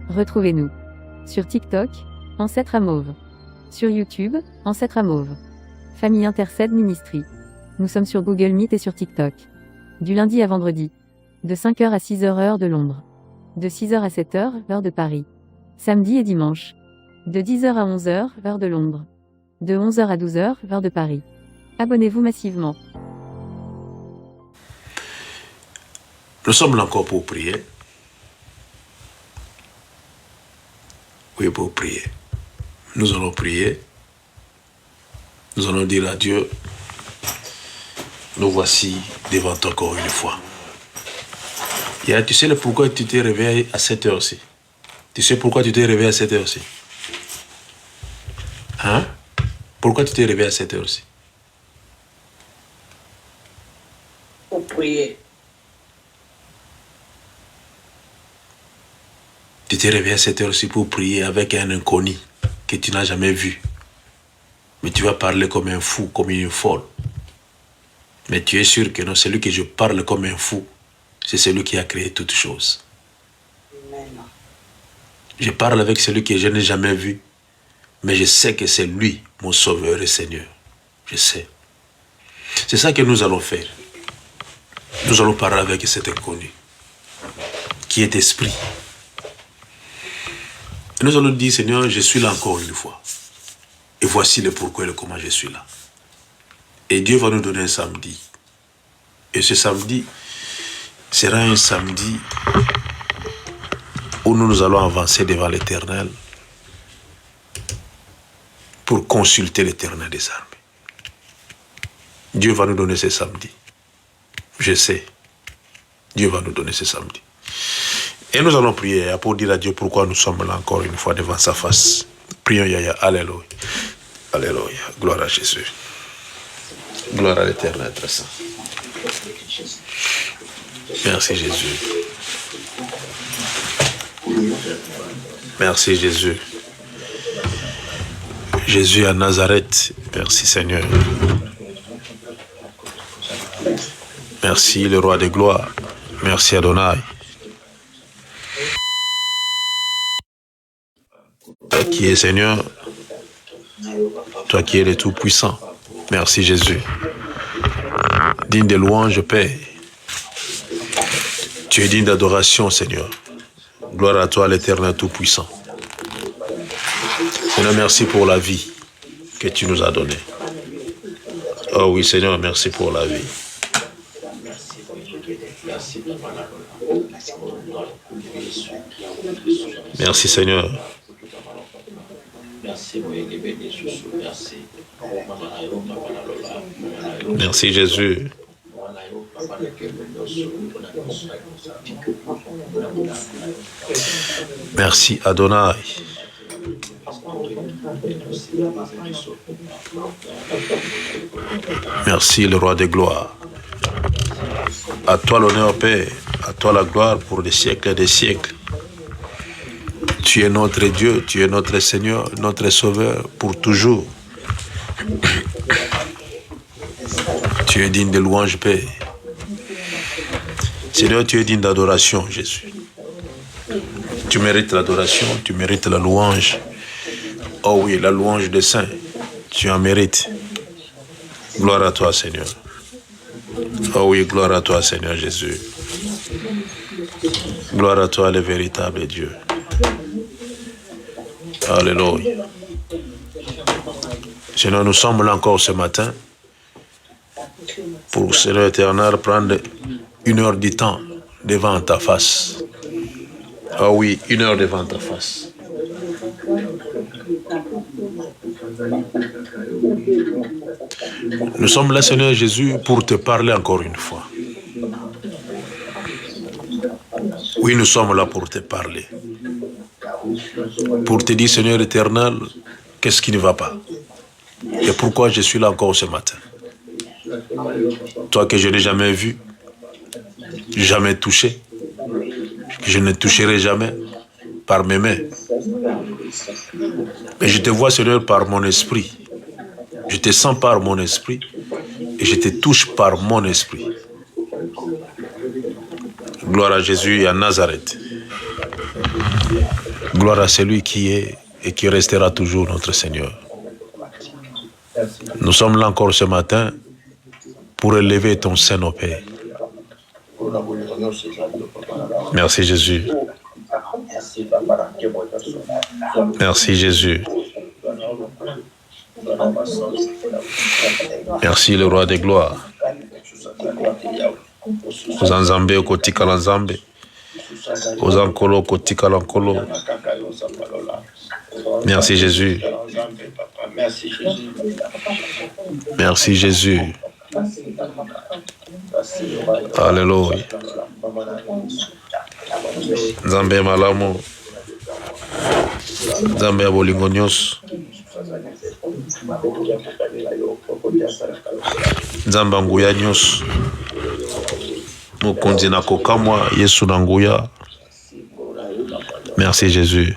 Retrouvez-nous sur TikTok, Ancêtre à Mauve. Sur YouTube, Ancêtre à Mauve. Famille Intercède Ministry. Nous sommes sur Google Meet et sur TikTok. Du lundi à vendredi. De 5h à 6h heure de Londres. De 6h à 7h, heure de Paris. Samedi et dimanche. De 10h à 11h, heure de Londres. De 11h à 12h, heure de Paris. Abonnez-vous massivement. Nous sommes là encore pour prier. Oui, pour prier. Nous allons prier. Nous allons dire à Dieu, nous voici devant toi encore une fois. Et tu sais pourquoi tu t'es réveillé à cette heure-ci? Tu sais pourquoi tu t'es réveillé à cette heure-ci? Hein? Pourquoi tu t'es réveillé à cette heure-ci? Pour prier. Tu t'es réveillé à cette heure-ci pour prier avec un inconnu que tu n'as jamais vu. Mais tu vas parler comme un fou, comme une folle. Mais tu es sûr que non, celui que je parle comme un fou, c'est celui qui a créé toutes choses. Amen. Je parle avec celui que je n'ai jamais vu, mais je sais que c'est lui, mon sauveur et Seigneur. Je sais. C'est ça que nous allons faire. Nous allons parler avec cet inconnu, qui est esprit. Et nous allons dire, Seigneur, je suis là encore une fois. Et voici le pourquoi et le comment je suis là. Et Dieu va nous donner un samedi. Et ce samedi sera un samedi où nous allons avancer devant l'Éternel pour consulter l'Éternel des armées. Dieu va nous donner ce samedi. Je sais. Dieu va nous donner ce samedi. Et nous allons prier pour dire à Dieu pourquoi nous sommes là encore une fois devant sa face. Prions, Yahya. Alléluia. Alléluia. Gloire à Jésus. Gloire à l'Éternel très saint. Merci Jésus. Merci Jésus. Jésus à Nazareth. Merci Seigneur. Merci le roi de gloire. Merci Adonai. Toi qui es Seigneur, toi qui es le Tout-Puissant. Merci Jésus. Digne de louange, Père. Tu es digne d'adoration, Seigneur. Gloire à toi, l'Éternel Tout-Puissant. Seigneur, merci pour la vie que tu nous as donnée. Oh oui, Seigneur, merci pour la vie. Merci, Seigneur. Merci, Jésus. Merci, Adonai. Merci, le roi des gloires. À toi l'honneur, Père. À toi la gloire pour des siècles et des siècles. Tu es notre Dieu, tu es notre Seigneur, notre Sauveur pour toujours. Tu es digne de louange, Père. Seigneur, tu es digne d'adoration, Jésus. Tu mérites l'adoration, tu mérites la louange. Oh oui, la louange des saints, tu en mérites. Gloire à toi, Seigneur. Oh oui, gloire à toi, Seigneur Jésus. Gloire à toi, le véritable Dieu. Alléluia. Seigneur, nous sommes là encore ce matin pour, Seigneur éternel, prendre 1 heure du temps devant ta face. Ah oui, 1 heure devant ta face. Nous sommes là, Seigneur Jésus, pour te parler encore une fois. Oui, nous sommes là pour te parler. Pour te dire, Seigneur éternel, qu'est-ce qui ne va pas? Et pourquoi je suis là encore ce matin? Toi que je n'ai jamais vu, jamais touché, que je ne toucherai jamais par mes mains. Mais je te vois, Seigneur, par mon esprit. Je te sens par mon esprit. Et et je te touche par mon esprit. Gloire à Jésus et à Nazareth. Gloire à celui qui est et qui restera toujours notre Seigneur. Nous sommes là encore ce matin pour élever ton sein au Père. Merci Jésus. Merci Jésus. Merci le roi des gloires. Ozanzambe kotika lanzambe. Ozankolo kotika lankolo. Merci Jésus. Merci Jésus. Alléluia. Nzambe malamu. Nzambe abolingo nyonso. Nzambe nguya nyonso. Mokonzi na kokamwa Yesu na nguya. Merci Jésus.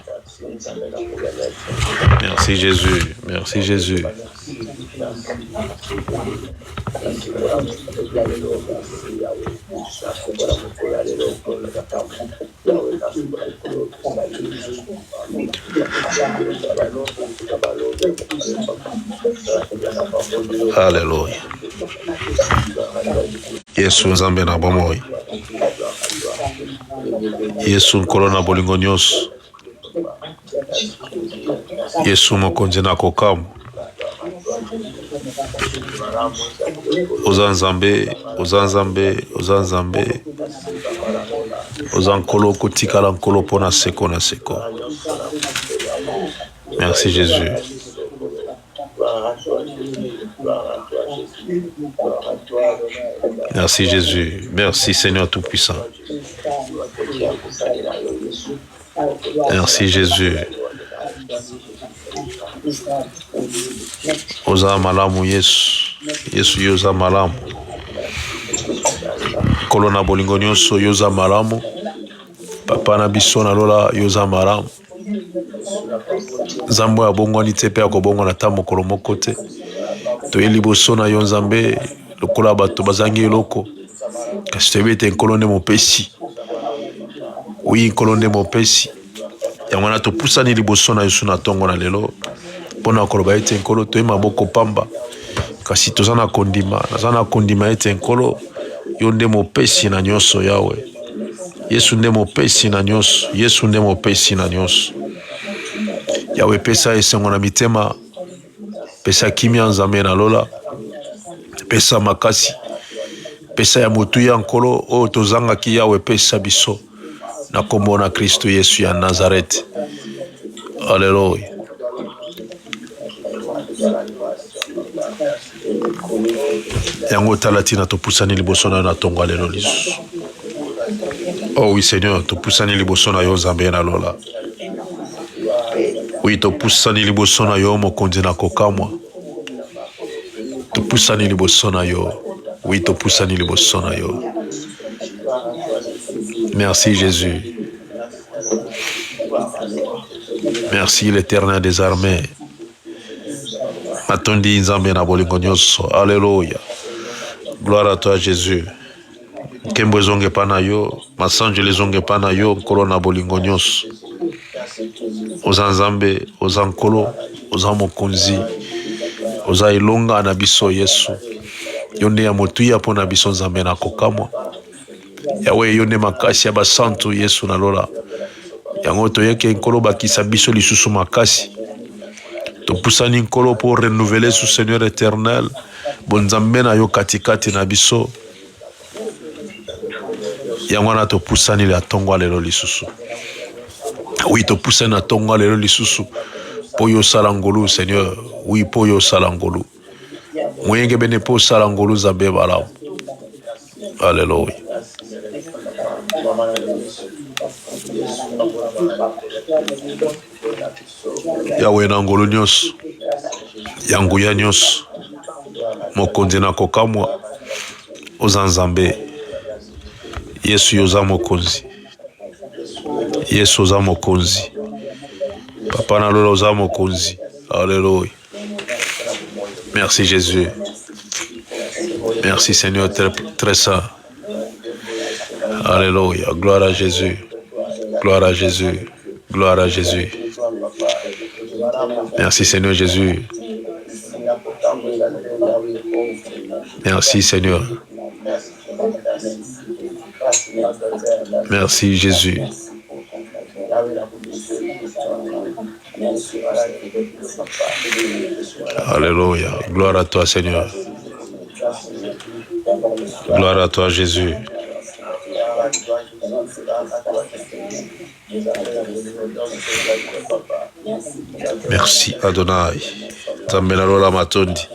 Merci Jésus. Merci Jésus. Alléluia. Yesu nzambe na bomoi. Yesu nkolo na bolingo nyonso. Yesu mokonzi na kokamwa. Ozanzambe, ozanzambe, ozanzambe. Ozankolo kotikala nkolo pona seko na seko. Merci Jésus. Merci Jésus. Merci Seigneur Tout-Puissant. Merci Jésus. Oza malamu Yesu. Yesu yoza malamu. Kolona bolingo nyonso yoza malamu. Papa na biso na lola yoza malamu. Nzambe ya bongwani te pe akobongwana ta mokolo moko te. Toye liboso na yo Nzambe lokola bato bazangi eloko. Kasi toyebi ete nkolo nde mopesi. Oui, nkolo nde mopesi. Yango wana topusani liboso na Yesu na tongo na lelo. Mpona koloba ete nkolo toye maboko pamba. Kasi toza na kondima. Naza na kondima ete nkolo yo nde mopesi na nyonso yawe. Yesu nde mopesi na nyonso. Yesu nde mopesi na nyonso. Yawe pesa esengo na mitema. Pesa kimia Nzambe na lola. Pesa makasi. Pesa ya motu ya nkolo o tozangaki yawe pesa biso. Na kombo na Kristo Yesu ya Nazareth. Alléluia. Yango talatina topusani liboso na tongo lelo lisusu. Oh oui Seigneur, topusani liboso na yo Nzambe na lola. Oui, topusani liboso na yo mokonzi na kokamwa. Topusani liboso na yo. Oui, topusani liboso na yo. Merci Jésus. Merci l'Éternel des armées. Matondi Nzambe na bolingo nyonso. Alléluia. Gloire à toi Jésus. Kembo zonge pana yo, masanjo les zonge pana yo, nkolo na bolingo nyonso. Oza Nzambe, oza nkolo, oza mokonzi, oza ilonga na biso Yesu. Yo nde ya motuya mpo na biso Nzambe na kokamwa. Yawe yo nde makasi ya basantu Yesu na lola. Yango toyeke nkolo bakisa biso lisusu makasi. Topusani nkolo pour renouveler sous Seigneur éternel. Bon Nzambe na yo katikati na biso. Yango na topusani la tongwa lelo lisusu. Oui, topusani na tongwa lelo lisusu. Po yo salangolu Seigneur. Oui, po yo salangolu. Mwenge bene po salangolu Nzambe balamu. Alléluia. Yawe na ngolo nyonso. Yanguya nyonso. Mokonzi na kokamwa. Oza Nzambe. Yesu yoza mokonzi. Yesu oza mokonzi. Papa na lola oza mokonzi. Alléluia. Merci Jésus. Merci Seigneur très, très saint. Alléluia. Gloire à Jésus. Gloire à Jésus. Gloire à Jésus. Merci Seigneur Jésus. Merci Seigneur. Merci Jésus. Alléluia. Gloire à toi Seigneur. Gloire à toi Jésus. Merci Adonai. Zambelalola matondi.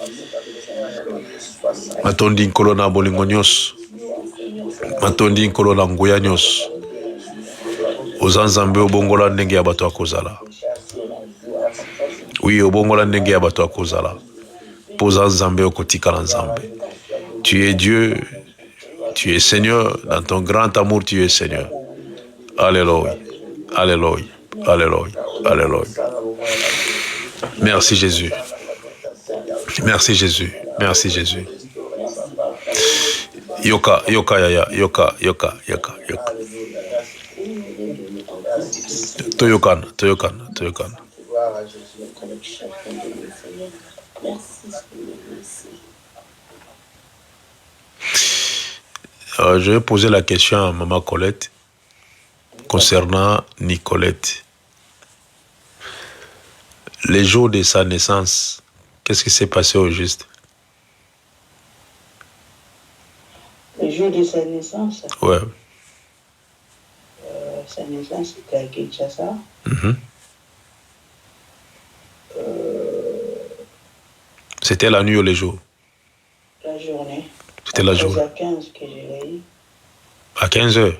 Matondi nkolo na bolingo nyonso. Matondi nkolo na nguya nyonso. Oza nzambe obongola ndenge ya bato akozala. Oui, obongola ndenge ya bato akozala. Poza nzambe okotikala nzambe. Tu es Dieu, tu es Seigneur, dans ton grand amour tu es Seigneur. Alléluia, Alléluia, Alléluia, Alléluia. Merci Jésus. Merci Jésus. Merci Jésus. Yoka, yoka, yaya, yoka, yoka, yoka, yoka. Toyokana, toyokana, toyokana. Je vais poser la question à Maman Colette concernant Nicolette. Les jours de sa naissance, qu'est-ce qui s'est passé au juste? Le jour de sa naissance? Ouais. Sa naissance était à Kinshasa. C'était la nuit ou le jour? La journée. C'était la journée. 13h15 que je l'ai eu. À 15h?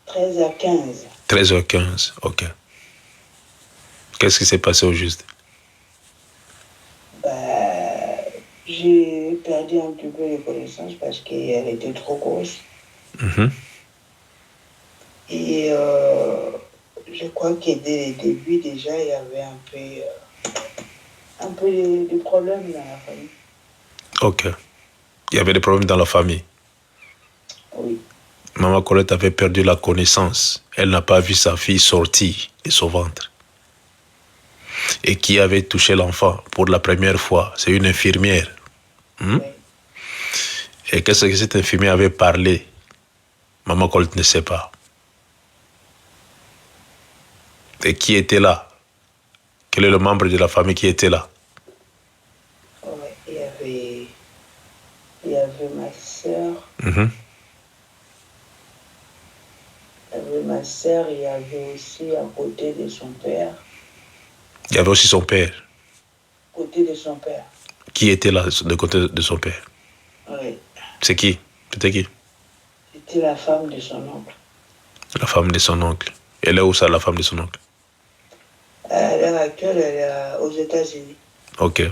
13h15. 13h15, ok. Qu'est-ce qui s'est passé au juste? J'ai perdu un petit peu les connaissances parce qu'elle était trop grosse. Et je crois que dès le début, déjà, il y avait un peu de problèmes dans la famille. Ok. Il y avait des problèmes dans la famille. Oui. Maman Colette avait perdu la connaissance. Elle n'a pas vu sa fille sortir de son ventre. Et qui avait touché l'enfant pour la première fois? C'est une infirmière. Oui. Et qu'est-ce que cette infirmière avait parlé? Maman Colette ne sait pas. Et qui était là? Quel est le membre de la famille qui était là? Ouais, il y avait ma soeur. Il y avait ma soeur, il y avait aussi à côté de son père. Il y avait aussi son père. Côté de son père. Qui était là de côté de son père? Oui. C'est qui? C'était qui? C'était la femme de son oncle. La femme de son oncle. Elle est où ça, la femme de son oncle? À l'heure actuelle, elle est aux États-Unis. Ok.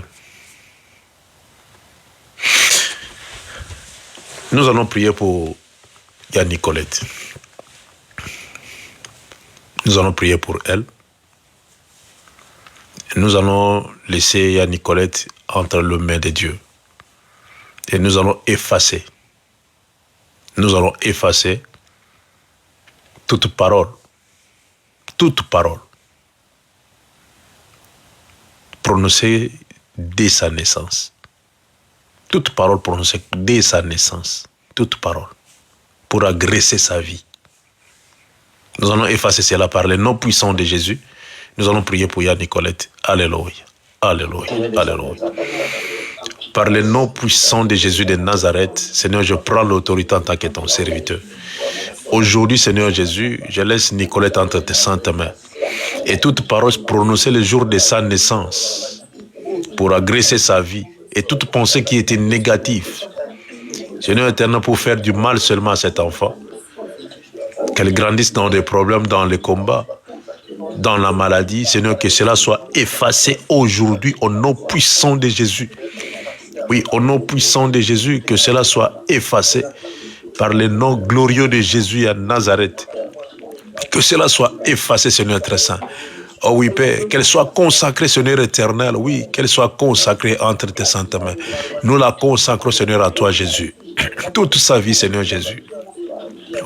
Nous allons prier pour Yann Nicolette. Nous allons prier pour elle. Nous allons laisser Yann Nicolette entre les mains de Dieu. Et nous allons effacer. Nous allons effacer toute parole prononcée dès sa naissance. Toute parole prononcée dès sa naissance. Toute parole pour agresser sa vie. Nous allons effacer cela par les noms puissants de Jésus. Nous allons prier pour Yann Nicolette. Alléluia. Alléluia. Alléluia. Par les noms puissants de Jésus de Nazareth, Seigneur, je prends l'autorité en tant que ton serviteur. Aujourd'hui, Seigneur Jésus, je laisse Nicolette entre tes saintes mains. Et toute parole prononcée le jour de sa naissance pour agresser sa vie et toute pensée qui était négative, Seigneur éternel, pour faire du mal seulement à cet enfant, qu'elle grandisse dans des problèmes, dans les combats, dans la maladie, Seigneur, que cela soit effacé aujourd'hui au nom puissant de Jésus. Oui, au nom puissant de Jésus, que cela soit effacé par le nom glorieux de Jésus à Nazareth. Que cela soit effacé, Seigneur très saint. Oh oui, Père, qu'elle soit consacrée, Seigneur éternel, oui, qu'elle soit consacrée entre tes saintes mains. Nous la consacrons, Seigneur, à toi, Jésus. Toute sa vie, Seigneur Jésus.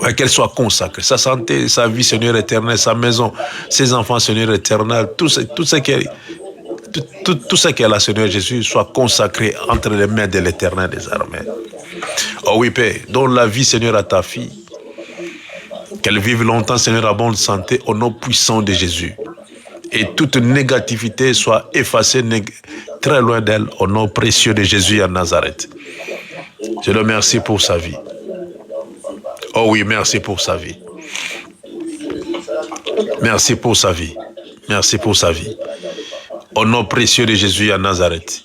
Ouais, qu'elle soit consacrée. Sa santé, sa vie, Seigneur éternel, sa maison, ses enfants, Seigneur éternel, tout ce qu'elle a, Seigneur Jésus, soit consacré entre les mains de l'Éternel des armées. Oh oui, Père, donne la vie, Seigneur, à ta fille. Qu'elle vive longtemps, Seigneur, à bonne santé, au nom puissant de Jésus. Et toute négativité soit effacée très loin d'elle, au nom précieux de Jésus à Nazareth. Je le remercie pour sa vie. Oh oui, merci pour sa vie. Merci pour sa vie. Merci pour sa vie. Au nom précieux de Jésus à Nazareth.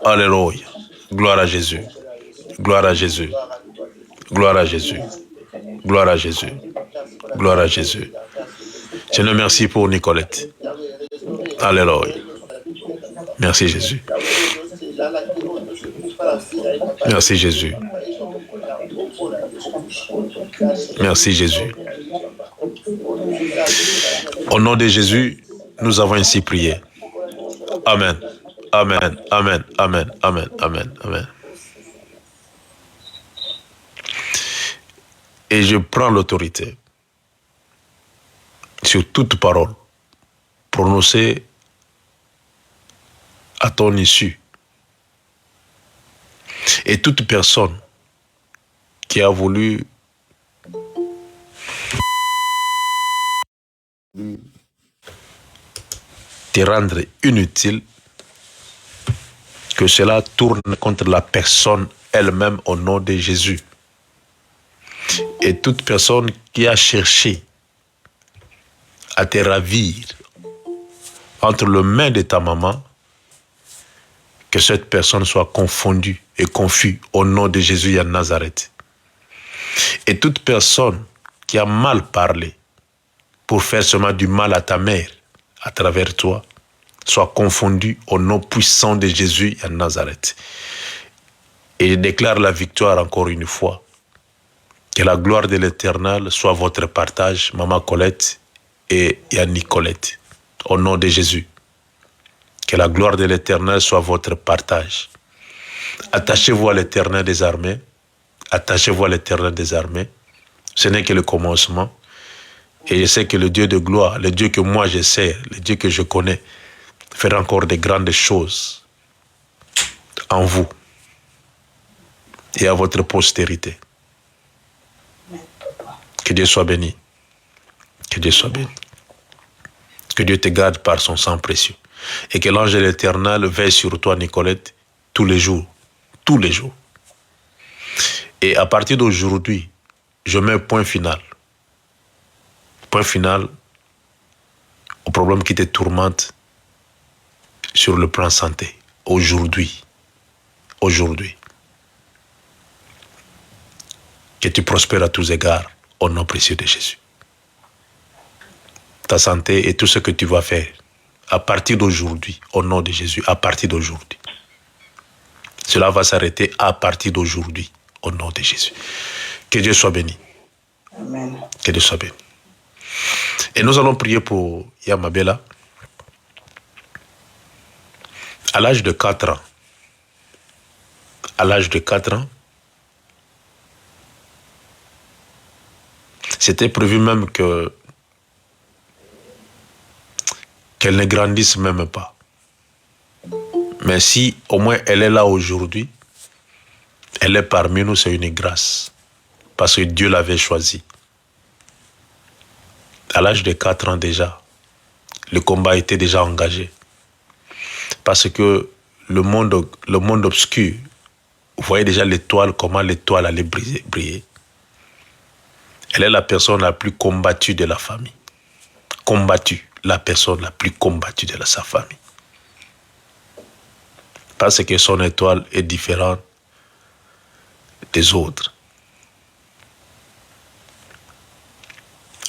Alléluia. Gloire à Jésus. Gloire à Jésus. Gloire à Jésus. Gloire à Jésus. Gloire à Jésus. Je te remercie pour Nicolette. Alléluia. Merci Jésus. Merci Jésus. Merci Jésus. Au nom de Jésus, nous avons ainsi prié. Amen. Amen. Amen. Amen. Amen. Amen. Amen. Et je prends l'autorité sur toute parole prononcée à ton issue. Et toute personne qui a voulu te rendre inutile, que cela tourne contre la personne elle-même au nom de Jésus. Et toute personne qui a cherché à te ravir entre les mains de ta maman, que cette personne soit confondue et confuse au nom de Jésus à Nazareth. Et toute personne qui a mal parlé pour faire seulement du mal à ta mère à travers toi, soit confondue au nom puissant de Jésus à Nazareth. Et je déclare la victoire encore une fois. Que la gloire de l'Éternel soit votre partage, Maman Colette et Yannick Colette, au nom de Jésus. Que la gloire de l'Éternel soit votre partage. Attachez-vous à l'Éternel des armées. Attachez-vous à l'Éternel des armées. Ce n'est que le commencement. Et je sais que le Dieu de gloire, le Dieu que moi je sais, le Dieu que je connais, fera encore de grandes choses en vous et à votre postérité. Que Dieu soit béni. Que Dieu soit béni. Que Dieu te garde par son sang précieux. Et que l'ange de l'Éternel veille sur toi, Nicolette, tous les jours. Tous les jours. Et à partir d'aujourd'hui, je mets point final. Point final au problème qui te tourmente sur le plan santé. Aujourd'hui. Aujourd'hui. Que tu prospères à tous égards. Au nom précieux de Jésus. Ta santé et tout ce que tu vas faire à partir d'aujourd'hui, au nom de Jésus, à partir d'aujourd'hui. Cela va s'arrêter à partir d'aujourd'hui, au nom de Jésus. Que Dieu soit béni. Amen. Que Dieu soit béni. Et nous allons prier pour Yamabela. À l'âge de 4 ans, à l'âge de 4 ans, c'était prévu même qu'elle ne grandisse même pas. Mais si au moins elle est là aujourd'hui, elle est parmi nous, c'est une grâce. Parce que Dieu l'avait choisie. À l'âge de 4 ans déjà, le combat était déjà engagé. Parce que le monde obscur, vous voyez déjà l'étoile, comment l'étoile allait briller. Elle est la personne la plus combattue de la famille. Combattue, la personne la plus combattue de sa famille. Parce que son étoile est différente des autres.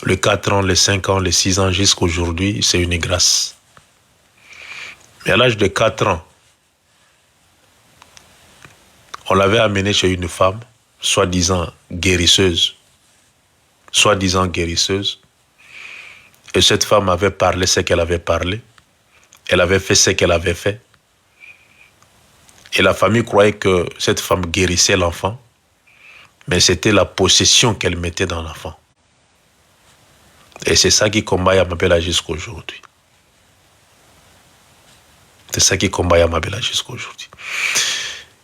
Les 4 ans, les 5 ans, les 6 ans, jusqu'à aujourd'hui, c'est une grâce. Mais à l'âge de 4 ans, on l'avait amené chez une femme, soi-disant guérisseuse. Soi-disant guérisseuse. Et cette femme avait parlé ce qu'elle avait parlé. Elle avait fait ce qu'elle avait fait. Et la famille croyait que cette femme guérissait l'enfant. Mais c'était la possession qu'elle mettait dans l'enfant. Et c'est ça qui combat Yamabela jusqu'à aujourd'hui. C'est ça qui combat Yamabela jusqu'à aujourd'hui.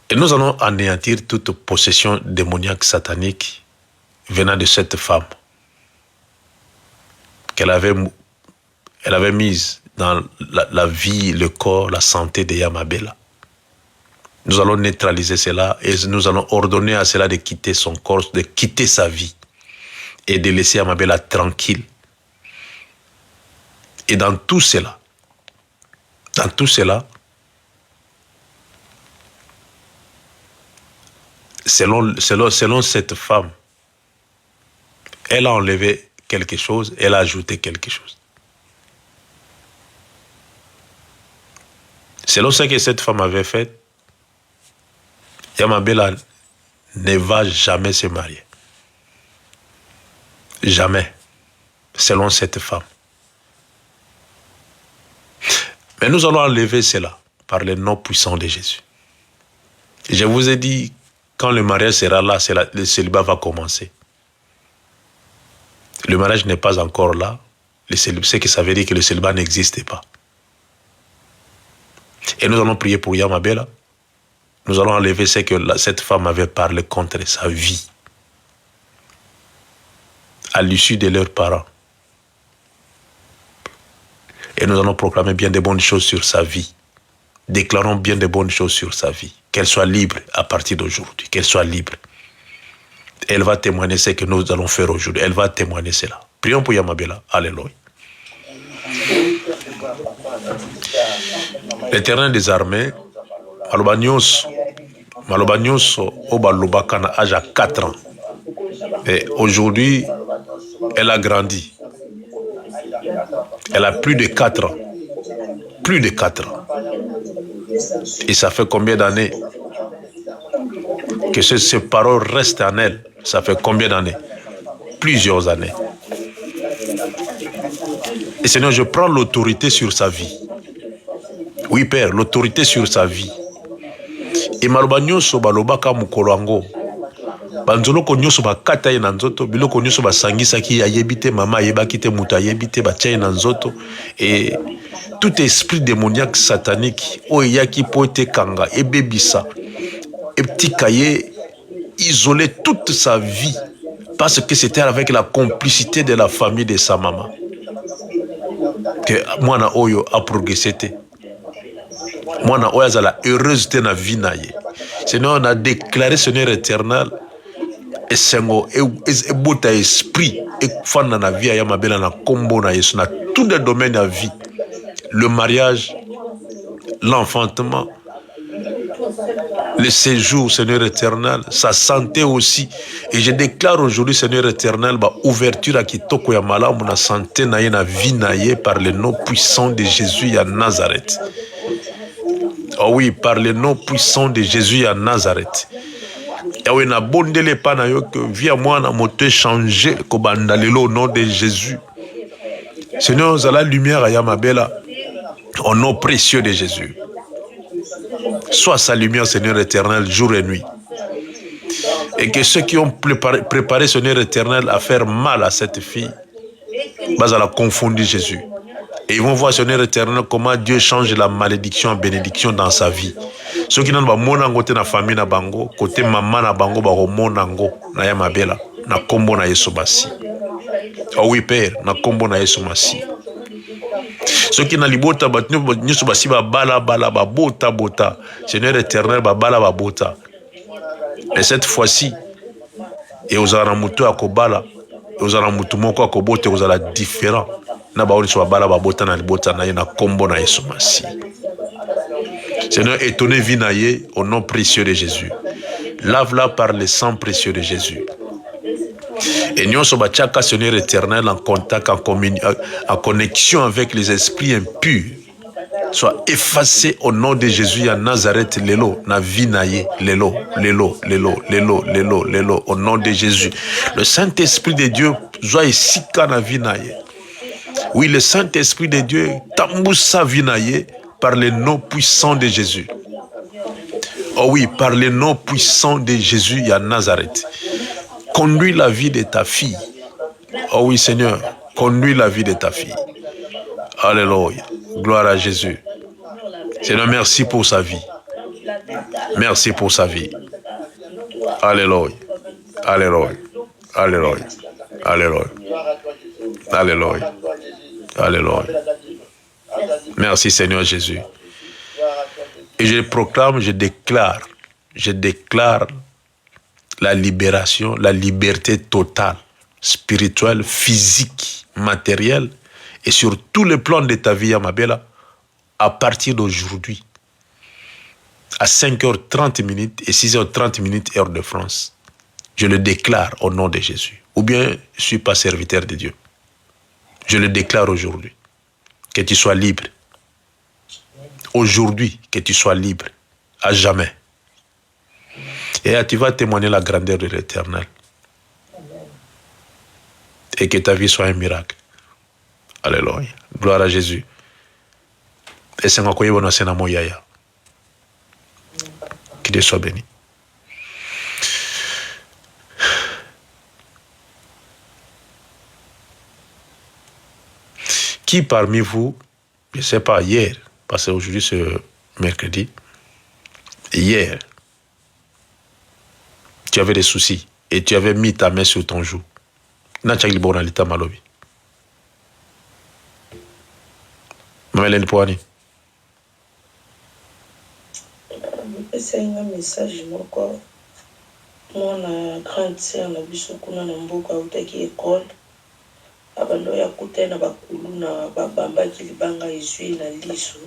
Et nous allons anéantir toute possession démoniaque satanique venant de cette femme qu'elle avait, mise dans la vie, le corps, la santé de Yamabela. Nous allons neutraliser cela et nous allons ordonner à cela de quitter son corps, de quitter sa vie et de laisser Yamabela tranquille. Et dans tout cela, selon cette femme, elle a enlevé quelque chose, elle a ajouté quelque chose. Selon ce que cette femme avait fait, Yamabela ne va jamais se marier. Jamais. Selon cette femme. Mais nous allons enlever cela par le nom puissant de Jésus. Et je vous ai dit, quand le mariage sera là, le célibat va commencer. Le mariage n'est pas encore là. C'est que ça veut dire que le célibat n'existe pas. Et nous allons prier pour Yamabela. Nous allons enlever ce que cette femme avait parlé contre sa vie. À l'issue de leurs parents. Et nous allons proclamer bien de bonnes choses sur sa vie. Déclarons bien de bonnes choses sur sa vie. Qu'elle soit libre à partir d'aujourd'hui. Qu'elle soit libre. Elle va témoigner ce que nous allons faire aujourd'hui. Elle va témoigner cela. Prions pour Yamabela. Alléluia. L'Éternel des armées, Malobagnos Obalobaka na âge à 4 ans. Et aujourd'hui, elle a grandi. Elle a plus de 4 ans. Plus de 4 ans. Et ça fait combien d'années que ces paroles restent en elle? Ça fait combien d'années? Plusieurs années. Et Seigneur, je prends l'autorité sur sa vie. Oui, Père, l'autorité sur sa vie. Et Malobagnos Obalobaka Mukoloango. Banzoloko nyoso bakata ye na nzoto, biloko nyoso basangisaki ayebite mama ayebaki te muta ayebite batia na nzoto. Et tout esprit démoniaque satanique oyaki pote kanga ebebisa eptikaye isolé toute sa vie parce que c'était avec la complicité de la famille de sa maman que mwana oyo a progressé te. Mwana oyo azala heureuse te na vie na ye. Seigneur, on a déclaré Seigneur éternel et sengo et bota esprit et fana na vie ya Yamabela na kombo na Yesu na tous les domaines de la vie, le mariage, l'enfantement, le séjour Seigneur éternel, sa santé aussi. Et je déclare aujourd'hui Seigneur éternel ba ouverture à kitoko ya malamu na santé na ye na vie na ye par le nom puissant de Jésus à Nazareth. Oh oui, par le nom puissant de Jésus à Nazareth. Yawe na bondele pa na yo que via moi na moto changer ko bandalelo au nom de Jésus. Seigneur, à la lumière à Yamabela au nom précieux de Jésus. Sois sa lumière Seigneur éternel jour et nuit. Et que ceux qui ont préparé Seigneur éternel à faire mal à cette fille, bah ça la confondu Jésus. Et ils vont voir Seigneur éternel comment Dieu change la malédiction en bénédiction dans sa vie. Ceux qui n'ont pas monango te na famille na bango, côté maman na bango ba monango na Yamabela, na kombo na Yesu basi. Oh oui Père, na kombo na Yesu basi. Ceux qui n'ont libota batnu nyusu basi ba bala ba bota. Seigneur éternel ba bala ba bota. Et cette fois-ci, et aux aramuto akobala, et aux aramuto moko akobote aux ala différent. Na ba oni so bala ba bota na libota na ye na kombo na Yesu basi. Seigneur, étonné vinaye au nom précieux de Jésus. Lave-la par le sang précieux de Jésus. Et nous sommes Seigneur éternel en contact, en connexion avec les esprits impurs. Soit effacé au nom de Jésus à Nazareth, lelo, na vinaye, lelo, au nom de Jésus. Le Saint-Esprit de Dieu, soit ici na vinaye. Oui, le Saint-Esprit de Dieu, Tamboussa Vinaye, par le nom puissant de Jésus. Oh oui, par le nom puissant de Jésus, il y a Nazareth. Conduis la vie de ta fille. Oh oui, Seigneur, conduis la vie de ta fille. Alléluia. Gloire à Jésus. Seigneur, merci pour sa vie. Merci pour sa vie. Alléluia. Alléluia. Alléluia. Alléluia. Alléluia. Alléluia. Merci Seigneur Jésus. Et je proclame, je déclare la libération, la liberté totale, spirituelle, physique, matérielle, et sur tous les plans de ta vie, Amabella, à partir d'aujourd'hui, à 5h30 et 6h30 heure de France. Je le déclare au nom de Jésus. Ou bien, je ne suis pas serviteur de Dieu. Je le déclare aujourd'hui. Que tu sois libre. Aujourd'hui, que tu sois libre. À jamais. Et là, tu vas témoigner la grandeur de l'Éternel. Et que ta vie soit un miracle. Alléluia. Gloire à Jésus. Et c'est encore bon à Moyaya. Que Dieu soit béni. Qui parmi vous, je ne sais pas, hier, parce qu'aujourd'hui c'est mercredi, hier, tu avais des soucis et tu avais mis ta main sur ton joue. N'a-tu pas bon l'état malobi? Maman Poani. C'est un message, moi, mon grande sœur, na biso kuna na mboka utaki école. Abando ya kutena bakulu na babambaki libanga ezwi na liso.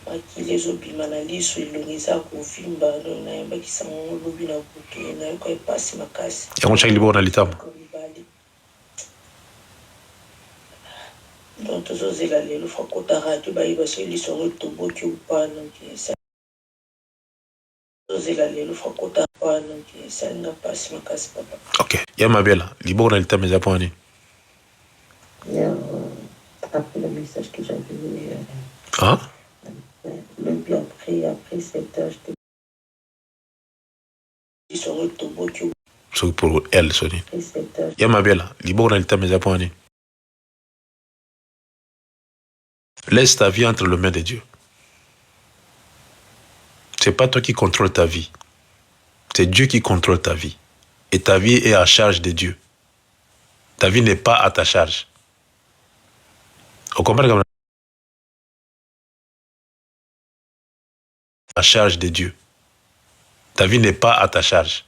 Makili ezobima na liso elongeza kovimba na yambakisa ngo lobi na butu na yoka epasi makasi. Yango chaki libo na litama. Donc tozozela lelo fa kota radio bayiba so liso ngo toboki upana ke ok, Yamabela, libo na litama za poani. Après le message que j'avais vu, Hein? après 7 heures, j'étais c'est pour elle, Sony. Yamabela, libo na litama za poani. Laisse ta vie entre les mains de Dieu. C'est pas toi qui contrôle ta vie. C'est Dieu qui contrôle ta vie. Et ta vie est à charge de Dieu. Ta vie n'est pas à ta charge. Vous comprenez comme à charge de Dieu. Ta vie n'est pas à ta charge.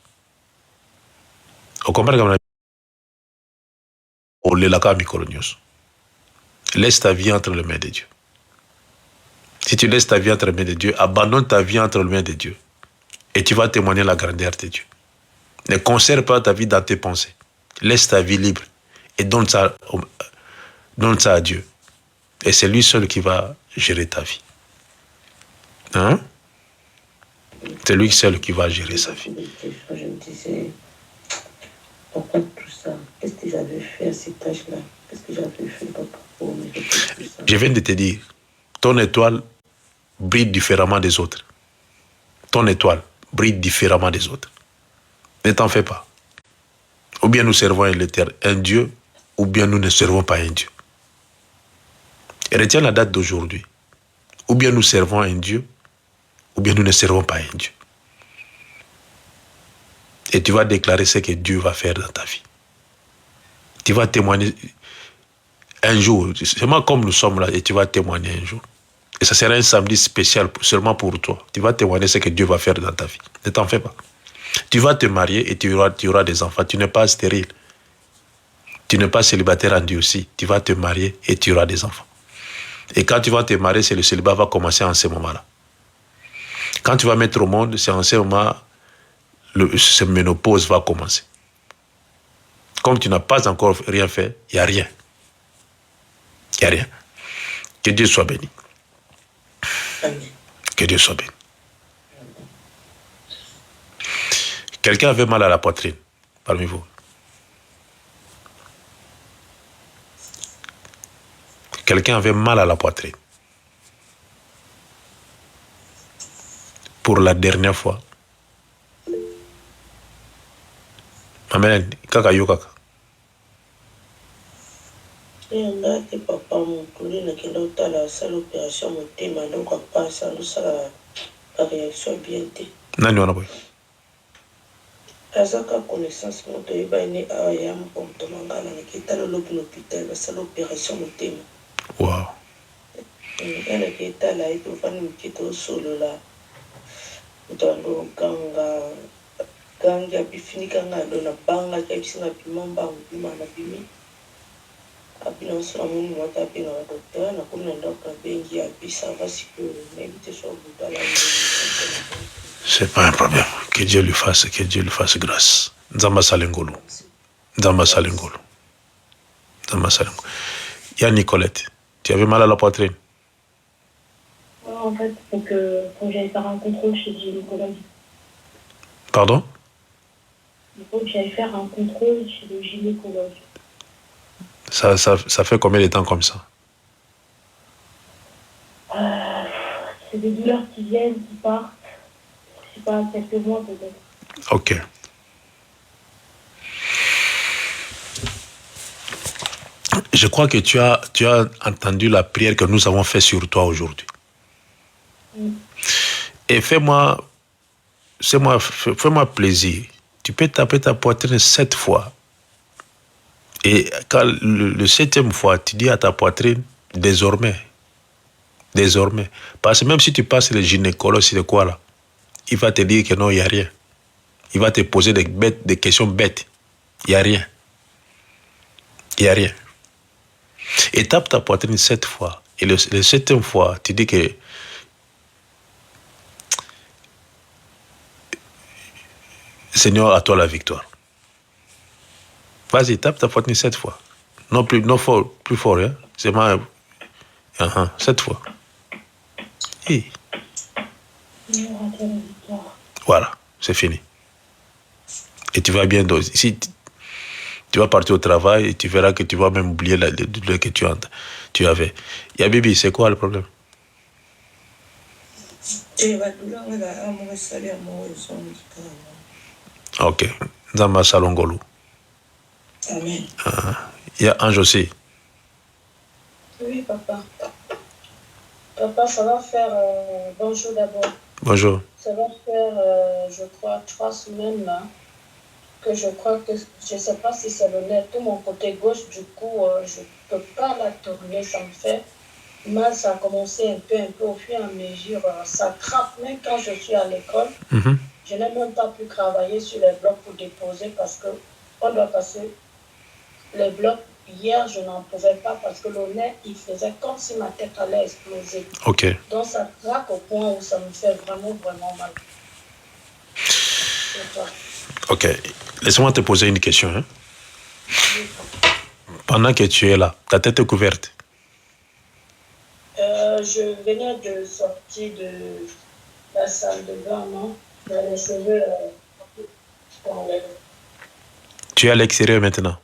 Vous comprenez comme laisse ta vie entre les mains de Dieu. Si tu laisses ta vie entre les mains de Dieu, abandonne ta vie entre les mains de Dieu. Et tu vas témoigner la grandeur de Dieu. Ne conserve pas ta vie dans tes pensées. Laisse ta vie libre et donne ça à Dieu. Et c'est lui seul qui va gérer ta vie. Hein? C'est lui seul qui va gérer sa vie. Je me disais, pourquoi tout ça? Qu'est-ce que j'avais fait à cette âge-là? Qu'est-ce que j'avais fait, papa, pour mériter tout ça? Je viens de te dire, ton étoile brille différemment des autres. Ton étoile brille différemment des autres. Ne t'en fais pas. Ou bien nous servons un Dieu, ou bien nous ne servons pas un Dieu. Et retiens la date d'aujourd'hui. Ou bien nous servons un Dieu, ou bien nous ne servons pas un Dieu. Et tu vas déclarer ce que Dieu va faire dans ta vie. Tu vas témoigner un jour, seulement comme nous sommes là, et tu vas témoigner un jour. Et ça sera un samedi spécial seulement pour toi. Tu vas témoigner ce que Dieu va faire dans ta vie. Ne t'en fais pas. Tu vas te marier et tu auras des enfants. Tu n'es pas stérile. Tu n'es pas célibataire en Dieu aussi. Tu vas te marier et tu auras des enfants. Et quand tu vas te marier, c'est le célibat va commencer en ce moment-là. Quand tu vas mettre au monde, c'est en ce moment ce ménopause va commencer. Comme tu n'as pas encore rien fait, il n'y a rien. Il n'y a rien. Que Dieu soit béni. Amen. Que Dieu soit béni. Quelqu'un avait mal à la poitrine parmi vous? Quelqu'un avait mal à la poitrine. Pour la dernière fois. Amen. Kaka yo kaka. nga te papa mokoli nakenda otala asala opération motema ndoko apasa ndosala baréaction bien te. Nani wana boy? azaka connaissance moto oyeba ene awa ya moto mangala naketala lobi na hôpital basala opération motema. Wow. naketala ye tofani moke tosolola moto ando ganga gangi abifinikanga ando na bangaki abisinga bima mbango bima na bimi abina osala moni mwata apenga badokter nakomi na ndako na bengi abisa vasikoyo nayebi te so butala. C'est pas un problème. Que Dieu lui fasse grâce. Nzamba Salengolo. Nzamba Salengolo. Nzamba Salengolo. Il y a Nicolette. Tu avais mal à la poitrine? En fait, donc, quand j'allais faire un contrôle chez le gynécologue. Pardon? Il faut que j'aille faire un contrôle chez le gynécologue. Ça fait combien de temps comme ça? C'est des douleurs qui viennent, qui partent. Je sais pas, quelques mois peut-être. Ok. Je crois que tu as entendu la prière que nous avons faite sur toi aujourd'hui. Et fais-moi plaisir. Tu peux taper ta poitrine 7 fois. Et quand le 7e fois, tu dis à ta poitrine, désormais. Parce que même si tu passes le gynécologue, c'est quoi là? Il va te dire que non, il n'y a rien. Il va te poser des questions bêtes. Il n'y a rien. Il n'y a rien. Et tape ta poitrine 7 fois. Et le 7e fois, tu dis que Seigneur, à toi la victoire. Vas-y, tape ta poitrine 7 fois. Non, plus fort, hein? C'est ma... 7 fois. Et... Voilà, c'est fini. Et tu vas bien... Si tu vas partir au travail et tu verras que tu vas même oublier la douleur que tu avais. Ya Bibi, c'est quoi le problème? Ok. Nzamba Salongolo. Amen. Il y a Ange aussi. Oui, papa. Papa, ça va faire... bonjour d'abord. Bonjour. Ça va faire, je crois, 3 semaines là, que je crois que... Je ne sais pas si c'est le nez, tout mon côté gauche, du coup, je ne peux pas la tourner, ça me fait mal. Ça a commencé un peu au fur et à mesure. Ça craque même quand je suis à l'école. Je n'ai même pas pu travailler sur les blocs pour déposer parce qu'on doit passer les blocs. Hier, je n'en pouvais pas parce que le nez, il faisait comme si ma tête allait exploser. Ok. Donc, ça craque au point où ça me fait vraiment, vraiment mal. Ok. Laisse-moi te poser une question. Hein? Pendant que tu es là, ta tête est couverte? Je venais de sortir de la salle de bain, non? Les cheveux Tu es à l'extérieur maintenant?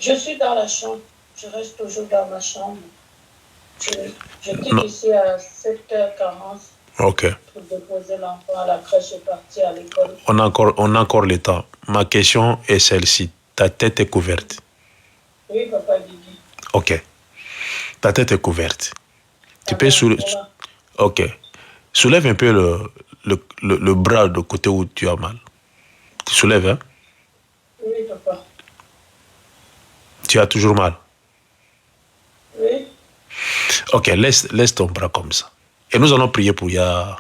Je suis dans la chambre. Je reste toujours dans ma chambre. Je quitte ici à 7h40 Ok. pour déposer l'enfant à la crèche et partir à l'école. On a encore le temps. Ma question est celle-ci. Ta tête est couverte? Oui, papa Guigui. Ok. Ta tête est couverte. Tu peux soulever... Ok. Soulève un peu le bras de côté où tu as mal. Tu soulèves, hein? Oui, papa. Tu as toujours mal? Oui. Ok, laisse ton bras comme ça. Et nous allons prier pour Ya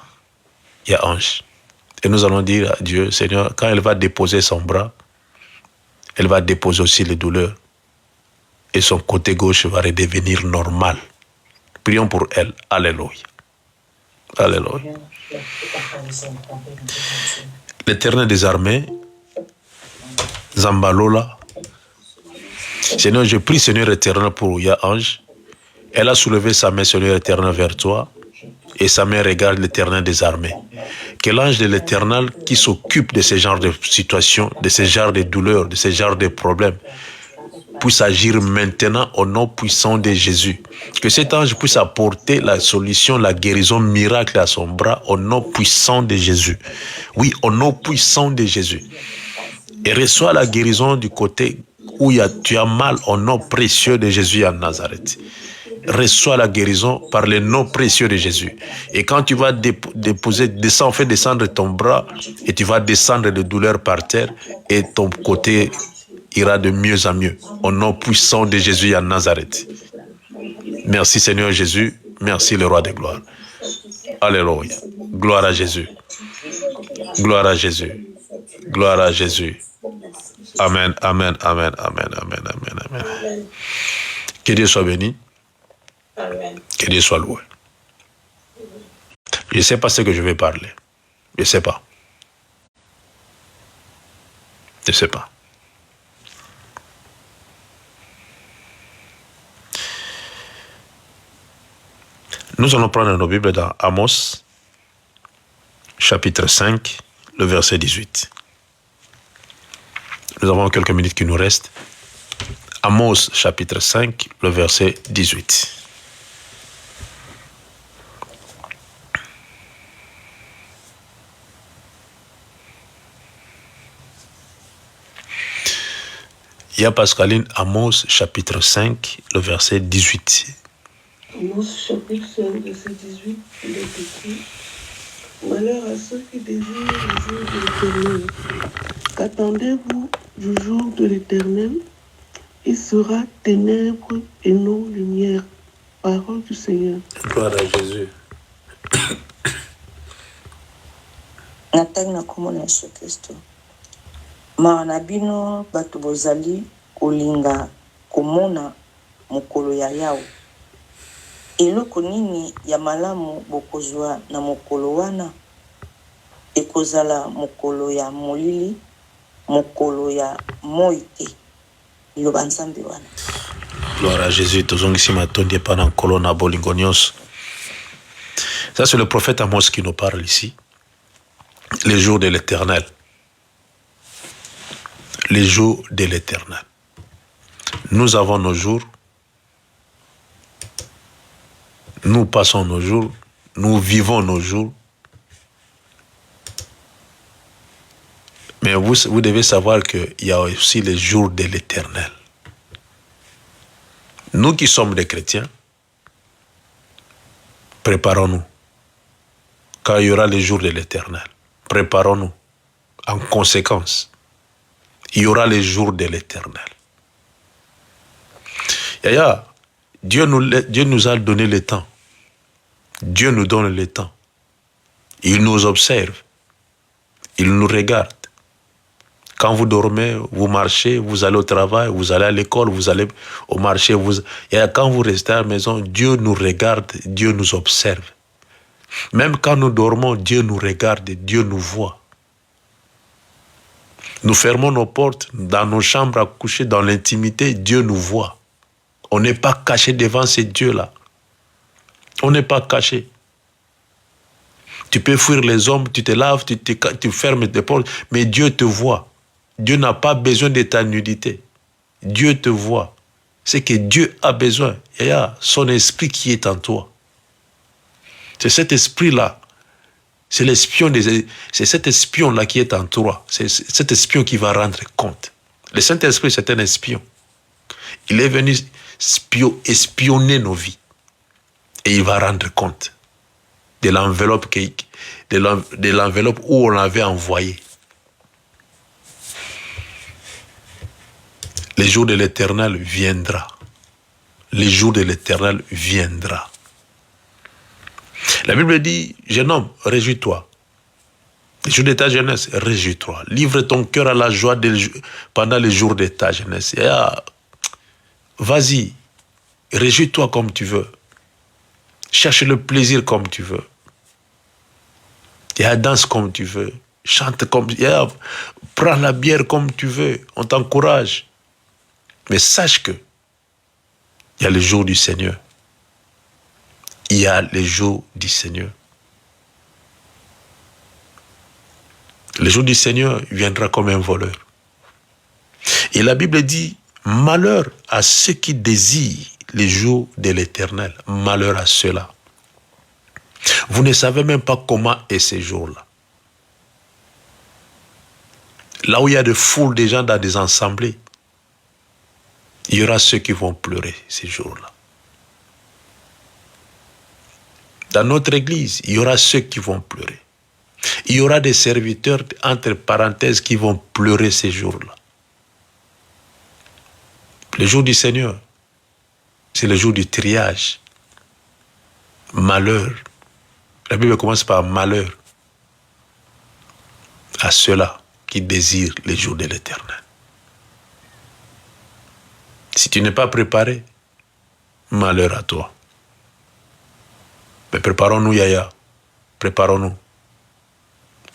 Ange. Et nous allons dire à Dieu, Seigneur, quand elle va déposer son bras, elle va déposer aussi les douleurs. Et son côté gauche va redevenir normal. Prions pour elle. Alléluia. Alléluia. L'Éternel des armées, Zambalola. Seigneur, je prie, Seigneur éternel, pour Ya Ange. Elle a soulevé sa main, Seigneur éternel, vers toi. Et sa main regarde l'Éternel des armées. Que l'ange de l'Éternel qui s'occupe de ce genre de situations, de ce genre de douleurs, de ce genre de problèmes, puisse agir maintenant au nom puissant de Jésus. Que cet ange puisse apporter la solution, la guérison miracle à son bras au nom puissant de Jésus. Oui, au nom puissant de Jésus. Et reçois la guérison du côté où tu as mal au nom précieux de Jésus à Nazareth. Reçois la guérison par le nom précieux de Jésus. Et quand tu vas fais descendre ton bras et tu vas descendre de douleur par terre et ton côté ira de mieux en mieux. Au nom puissant de Jésus à Nazareth. Merci Seigneur Jésus. Merci le roi de gloire. Alléluia. Gloire à Jésus. Gloire à Jésus. Gloire à Jésus. Amen, amen, amen, amen, amen, amen, amen. Que Dieu soit béni. Amen. Que Dieu soit loué. Je ne sais pas ce que je vais parler. Je ne sais pas. Je ne sais pas. Nous allons prendre nos Bibles dans Amos, chapitre 5, le verset 18. Nous avons quelques minutes qui nous restent. Amos, chapitre 5, le verset 18. Il y a Pascaline, Amos, chapitre 5, le verset 18. Amos, chapitre 5, verset 18, il est écrit: Malheur à ceux qui désirent le jour de l'Éternel. Qu'attendez-vous du jour de l'Éternel? Il sera ténèbres et non lumière. Parole du Seigneur. Gloire à Jésus. Natali na kombo na Yesu Kristo. Ma na bino bato bozali kolinga komona mokolo ya Yawe. Eloko nini ya malamu bokozwa na mokolo wana? Ekozala mokolo ya molili, mokolo ya moi te. Liloba Nzambe wana. Gloire à Jésus. Tozongisi matondi pendant kolona bolingonios. Ça c'est le prophète Amos qui nous parle ici. Les jours de l'Éternel. Les jours de l'Éternel. Nous avons nos jours. Nous passons nos jours. Nous vivons nos jours. Mais vous devez savoir qu'il y a aussi les jours de l'Éternel. Nous qui sommes des chrétiens, préparons-nous. Car il y aura les jours de l'Éternel. Préparons-nous. En conséquence, il y aura les jours de l'Éternel. Yaya, Dieu nous a donné le temps. Dieu nous donne le temps. Il nous observe. Il nous regarde. Quand vous dormez, vous marchez, vous allez au travail, vous allez à l'école, vous allez au marché. Quand vous restez à la maison, Dieu nous regarde, Dieu nous observe. Même quand nous dormons, Dieu nous regarde, Dieu nous voit. Nous fermons nos portes dans nos chambres à coucher, dans l'intimité, Dieu nous voit. On n'est pas caché devant ces dieux-là. On n'est pas caché. Tu peux fuir les hommes, tu te laves, tu fermes tes portes, mais Dieu te voit. Dieu n'a pas besoin de ta nudité. Dieu te voit. C'est que Dieu a besoin. Il y a son esprit qui est en toi. C'est cet esprit-là. C'est cet espion-là qui est en toi. C'est cet espion qui va rendre compte. Le Saint-Esprit, c'est un espion. Il est venu espionner nos vies. Et il va rendre compte de l'enveloppe où on l'avait envoyé. Le jour de l'Éternel viendra. Le jour de l'Éternel viendra. La Bible dit, jeune homme, réjouis-toi. Le jour de ta jeunesse, réjouis-toi. Livre ton cœur à la joie pendant les jours de ta jeunesse. Vas-y, réjouis-toi comme tu veux. Cherche le plaisir comme tu veux. Danse comme tu veux. Chante comme tu veux. Prends la bière comme tu veux. On t'encourage. Mais sache que il y a le jour du Seigneur. Il y a le jour du Seigneur. Le jour du Seigneur viendra comme un voleur. Et la Bible dit, Malheur à ceux qui désirent les jours de l'Éternel. Malheur à ceux-là. Vous ne savez même pas comment est ces jours-là. Là où il y a des foules de gens dans des assemblées, il y aura ceux qui vont pleurer ces jours-là. Dans notre église, il y aura ceux qui vont pleurer. Il y aura des serviteurs, entre parenthèses, qui vont pleurer ces jours-là. Le jour du Seigneur, c'est le jour du triage. Malheur. La Bible commence par malheur à ceux-là qui désirent les jours de l'Éternel. Si tu n'es pas préparé, malheur à toi. Mais préparons-nous, Yaya. Préparons-nous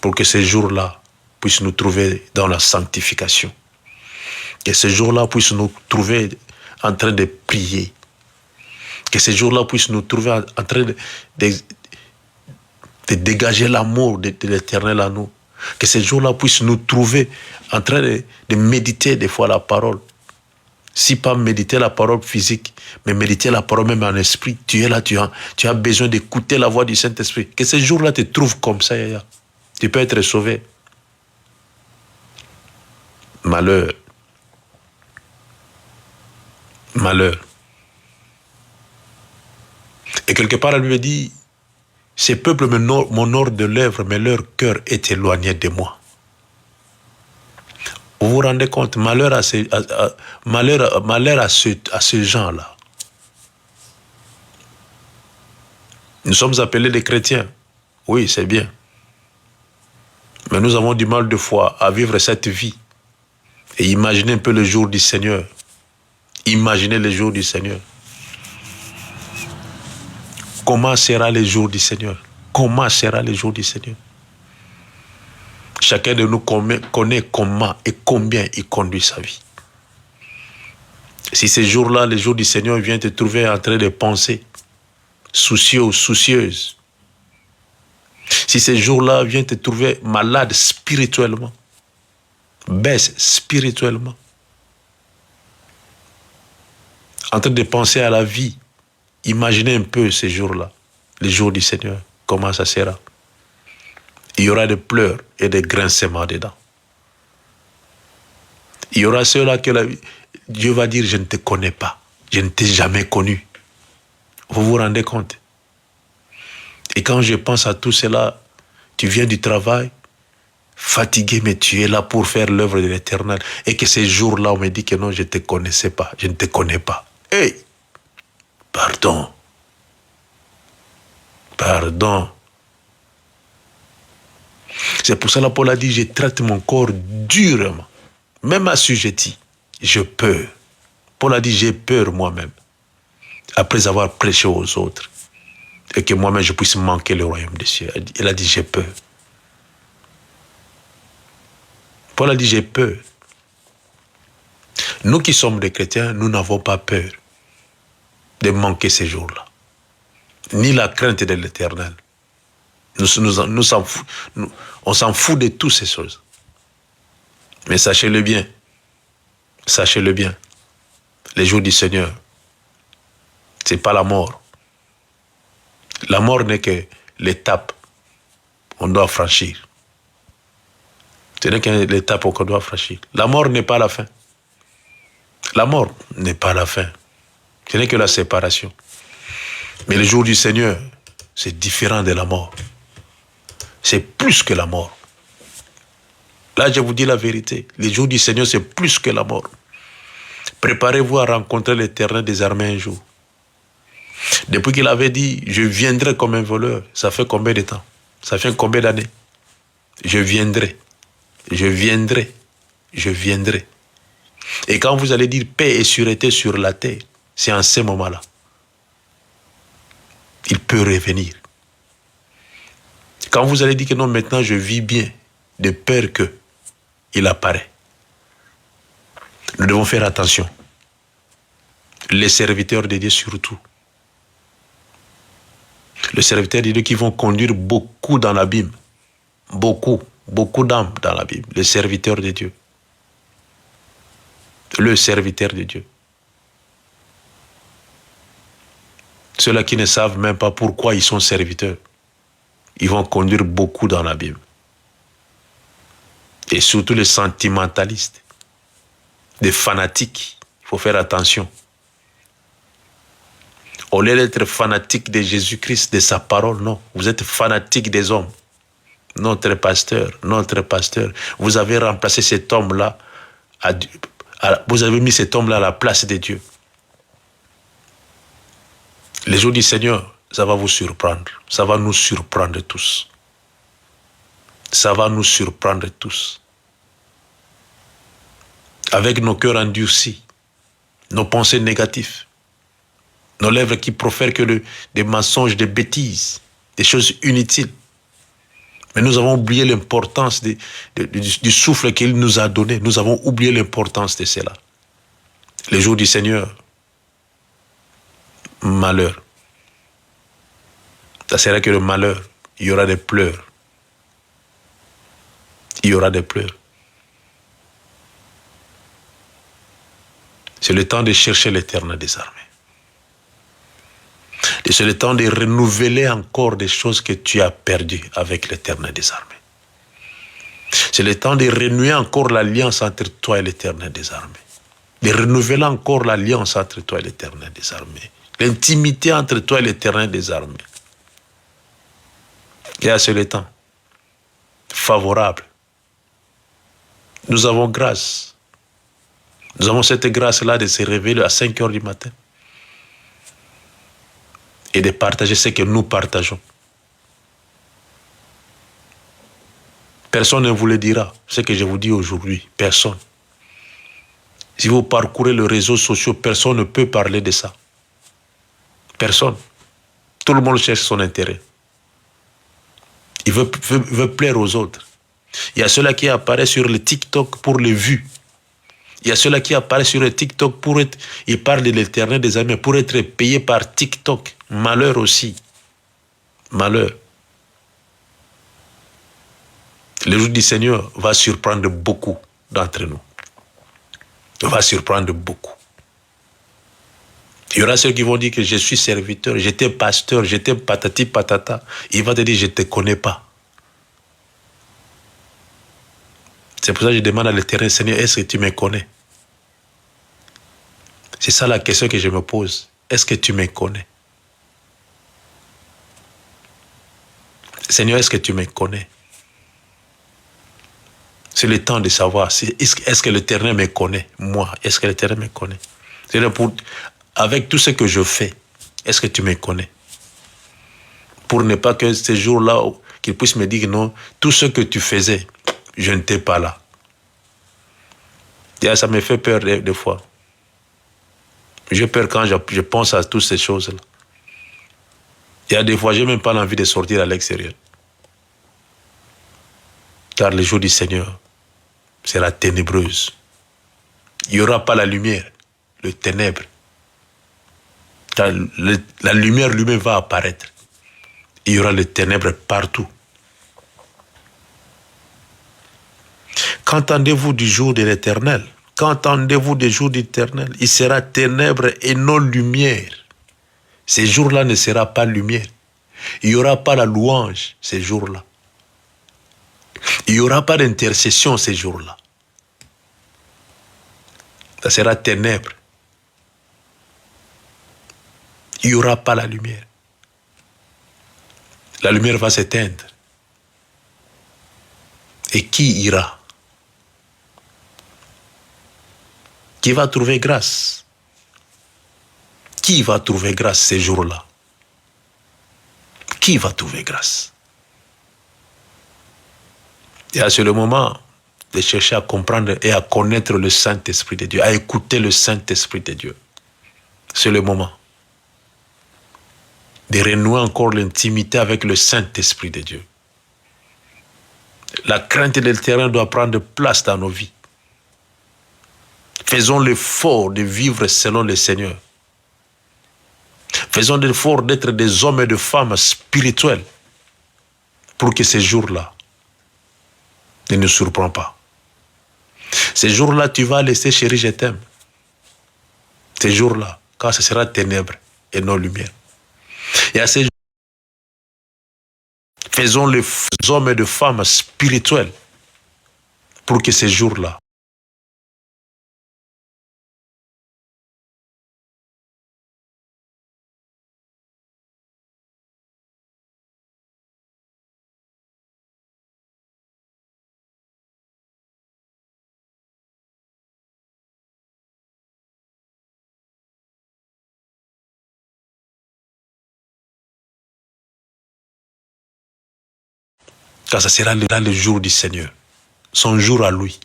pour que ces jours-là puissent nous trouver dans la sanctification. Que ces jours-là puissent nous trouver en train de prier. Que ces jours-là puissent nous trouver en train de dégager l'amour de l'Éternel à nous. Que ces jours-là puissent nous trouver en train de méditer des fois la parole. Si pas méditer la parole physique, mais méditer la parole même en esprit. Tu es là, tu as besoin d'écouter la voix du Saint-Esprit. Que ces jours-là te trouvent comme ça, Yaya. Tu peux être sauvé. Malheur. Malheur. Et quelque part, elle lui dit, ces peuples m'honorent de lèvres, mais leur cœur est éloigné de moi. Vous vous rendez compte, malheur à ces gens-là. Nous sommes appelés des chrétiens. Oui, c'est bien. Mais nous avons du mal de foi à vivre cette vie. Et imaginez un peu le jour du Seigneur. Imaginez le jour du Seigneur. Comment sera le jour du Seigneur? Comment sera le jour du Seigneur? Chacun de nous connaît comment et combien il conduit sa vie. Si ces jours-là, le jour du Seigneur vient te trouver en train de penser, soucieux ou soucieuse, si ces jours-là viennent te trouver malade spirituellement, baisse spirituellement, en train de penser à la vie, imaginez un peu ces jours-là, les jours du Seigneur, comment ça sera. Il y aura des pleurs et des grincements dedans. Il y aura ceux-là que Dieu va dire, je ne te connais pas, je ne t'ai jamais connu. Vous vous rendez compte? Et quand je pense à tout cela, tu viens du travail, fatigué, mais tu es là pour faire l'œuvre de l'Éternel. Et que ces jours-là, on me dit que non, je ne te connaissais pas, je ne te connais pas. Hey! Pardon. Pardon. C'est pour cela que Paul a dit, je traite mon corps durement, même assujetti. Je peur. Paul a dit, j'ai peur moi-même, après avoir prêché aux autres, et que moi-même je puisse manquer le royaume des cieux. Il a dit, j'ai peur. Paul a dit, j'ai peur. Nous qui sommes des chrétiens, nous n'avons pas peur de manquer ces jours-là, ni la crainte de l'Éternel. On s'en fout de toutes ces choses. Mais sachez-le bien, les jours du Seigneur, ce n'est pas la mort. La mort n'est que l'étape qu'on doit franchir. Ce n'est que l'étape qu'on doit franchir. La mort n'est pas la fin. La mort n'est pas la fin. Ce n'est que la séparation. Mais le jour du Seigneur, c'est différent de la mort. C'est plus que la mort. Là, je vous dis la vérité. Le jour du Seigneur, c'est plus que la mort. Préparez-vous à rencontrer l'Éternel des armées un jour. Depuis qu'il avait dit, je viendrai comme un voleur, ça fait combien de temps? Ça fait combien d'années? Je viendrai. Je viendrai. Je viendrai. Et quand vous allez dire paix et sûreté sur la terre, c'est en ce moment-là. Il peut revenir. Quand vous allez dire que non, maintenant je vis bien, de peur qu'il apparaît. Nous devons faire attention. Les serviteurs de Dieu surtout. Les serviteurs de Dieu qui vont conduire beaucoup dans l'abîme. Beaucoup d'âmes dans l'abîme. Les serviteurs de Dieu. le serviteur de Dieu. Ceux-là qui ne savent même pas pourquoi ils sont serviteurs, ils vont conduire beaucoup dans l'abîme. Et surtout les sentimentalistes, les fanatiques, il faut faire attention. Au lieu d'être fanatique de Jésus-Christ, de sa parole, non. Vous êtes fanatique des hommes. Notre pasteur, vous avez remplacé cet homme-là, vous avez mis cet homme-là à la place de Dieu. Les jours du Seigneur, ça va vous surprendre. Ça va nous surprendre tous. Ça va nous surprendre tous. Avec nos cœurs endurcis, nos pensées négatives, nos lèvres qui profèrent que des mensonges, des bêtises, des choses inutiles. Mais nous avons oublié l'importance du souffle qu'il nous a donné. Nous avons oublié l'importance de cela. Les jours du Seigneur, malheur. Ça sera que le malheur, il y aura des pleurs. Il y aura des pleurs. C'est le temps de chercher l'Éternel des armées. Et c'est le temps de renouveler encore des choses que tu as perdues avec l'Éternel des armées. C'est le temps de renouer encore l'alliance entre toi et l'Éternel des armées. De renouveler encore l'alliance entre toi et l'Éternel des armées. L'intimité entre toi et l'Éternel des armées. Et à ce le temps favorable. Nous avons grâce. Nous avons cette grâce-là de se réveiller à 5 heures du matin et de partager ce que nous partageons. Personne ne vous le dira, ce que je vous dis aujourd'hui. Personne. Si vous parcourez les réseaux sociaux, personne ne peut parler de ça. Personne. Tout le monde cherche son intérêt. Il veut plaire aux autres. Il y a ceux-là qui apparaissent sur le TikTok pour les vues. Il y a ceux-là qui apparaissent sur le TikTok pour être... Ils parlent de l'Éternel des armées pour être payés par TikTok. Malheur aussi. Malheur. Le jour du Seigneur va surprendre beaucoup d'entre nous. Va surprendre beaucoup. Il y aura ceux qui vont dire que je suis serviteur, j'étais pasteur, j'étais patati patata. Il va te dire, je ne te connais pas. C'est pour ça que je demande à l'Éternel, Seigneur, est-ce que tu me connais? C'est ça la question que je me pose. Est-ce que tu me connais? Seigneur, est-ce que tu me connais? C'est le temps de savoir, est-ce que l'Éternel me connaît? Moi, est-ce que l'Éternel me connaît? Avec tout ce que je fais, est-ce que tu me connais? Pour ne pas que ce jour-là, qu'il puisse me dire non, tout ce que tu faisais, je n'étais pas là. Et ça me fait peur des fois. J'ai peur quand je pense à toutes ces choses-là. Il y a des fois, je n'ai même pas l'envie de sortir à l'extérieur. Car le jour du Seigneur sera ténébreuse. Il n'y aura pas la lumière, le ténèbre. Car la lumière lui-même va apparaître. Il y aura les ténèbres partout. Qu'entendez-vous du jour de l'Éternel? Qu'entendez-vous du jour de l'Éternel? Il sera ténèbres et non lumière. Ces jours-là ne sera pas lumière. Il n'y aura pas la louange ces jours-là. Il n'y aura pas d'intercession ces jours-là. Ça sera ténèbres. Il n'y aura pas la lumière. La lumière va s'éteindre. Et qui ira? Qui va trouver grâce? Qui va trouver grâce ces jours-là? Qui va trouver grâce? Et c'est le moment de chercher à comprendre et à connaître le Saint-Esprit de Dieu, à écouter le Saint-Esprit de Dieu. C'est le moment de renouer encore l'intimité avec le Saint-Esprit de Dieu. La crainte de l'Éternel doit prendre place dans nos vies. Faisons l'effort de vivre selon le Seigneur. Faisons l'effort d'être des hommes et des femmes spirituels pour que ces jours-là ne nous surprennent pas. Ces jours-là, tu vas laisser, chérie, je t'aime. Ces jours-là, quand ce sera ténèbres et non lumière. Et à ces jours, faisons les hommes et les femmes spirituels pour que ces jours-là, car ce sera le jour du Seigneur, son jour à lui.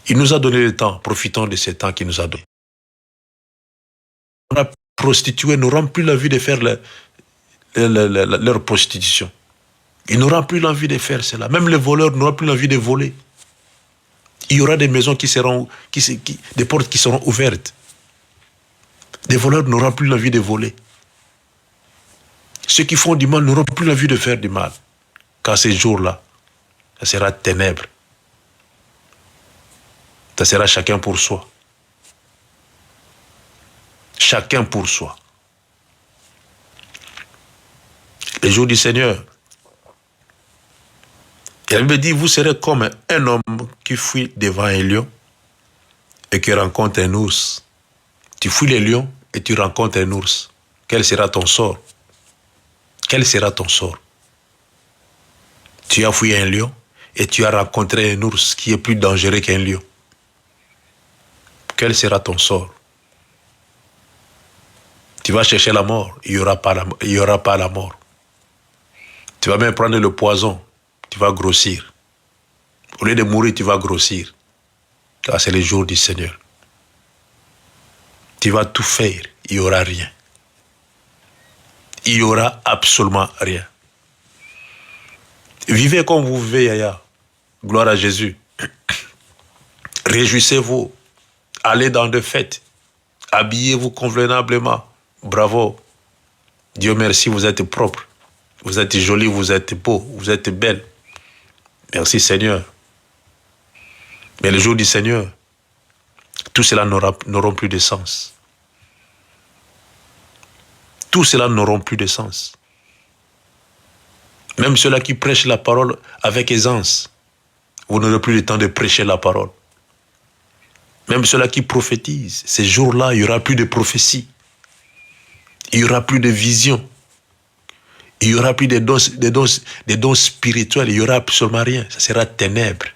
Il nous a donné le temps, profitons de ce temps qu'il nous a donné. Les prostituées n'auront plus l'envie de faire leur prostitution. Ils n'auront plus l'envie de faire cela. Même les voleurs n'auront plus l'envie de voler. Il y aura des maisons qui seront, des portes qui seront ouvertes. Des voleurs n'auront plus l'envie de voler. Ceux qui font du mal n'auront plus l'envie de faire du mal. Car ces jours-là, ça sera ténèbres. Ça sera chacun pour soi. Chacun pour soi. Le jour du Seigneur. Et la Bible dit, vous serez comme un homme qui fuit devant un lion et qui rencontre un ours. Tu fuis les lions et tu rencontres un ours. Quel sera ton sort? Quel sera ton sort? Tu as fui un lion et tu as rencontré un ours qui est plus dangereux qu'un lion. Quel sera ton sort? Tu vas chercher la mort, il n'y aura pas la mort. Tu vas même prendre le poison, tu vas grossir. Au lieu de mourir, tu vas grossir. Car c'est le jour du Seigneur. Tu vas tout faire, il n'y aura rien. Il n'y aura absolument rien. Vivez comme vous vivez, Yaya. Gloire à Jésus. Réjouissez-vous. Allez dans des fêtes. Habillez-vous convenablement. Bravo. Dieu merci, vous êtes propre. Vous êtes joli, vous êtes beau, vous êtes belle. Merci Seigneur. Mais le jour du Seigneur, tout cela n'aura plus de sens. Tout cela n'aura plus de sens. Même ceux-là qui prêchent la parole avec aisance, vous n'aurez plus le temps de prêcher la parole. Même ceux-là qui prophétisent, ces jours-là, il n'y aura plus de prophétie. Il n'y aura plus de vision. Il n'y aura plus des dons spirituels. Il n'y aura absolument rien. Ça sera ténèbres.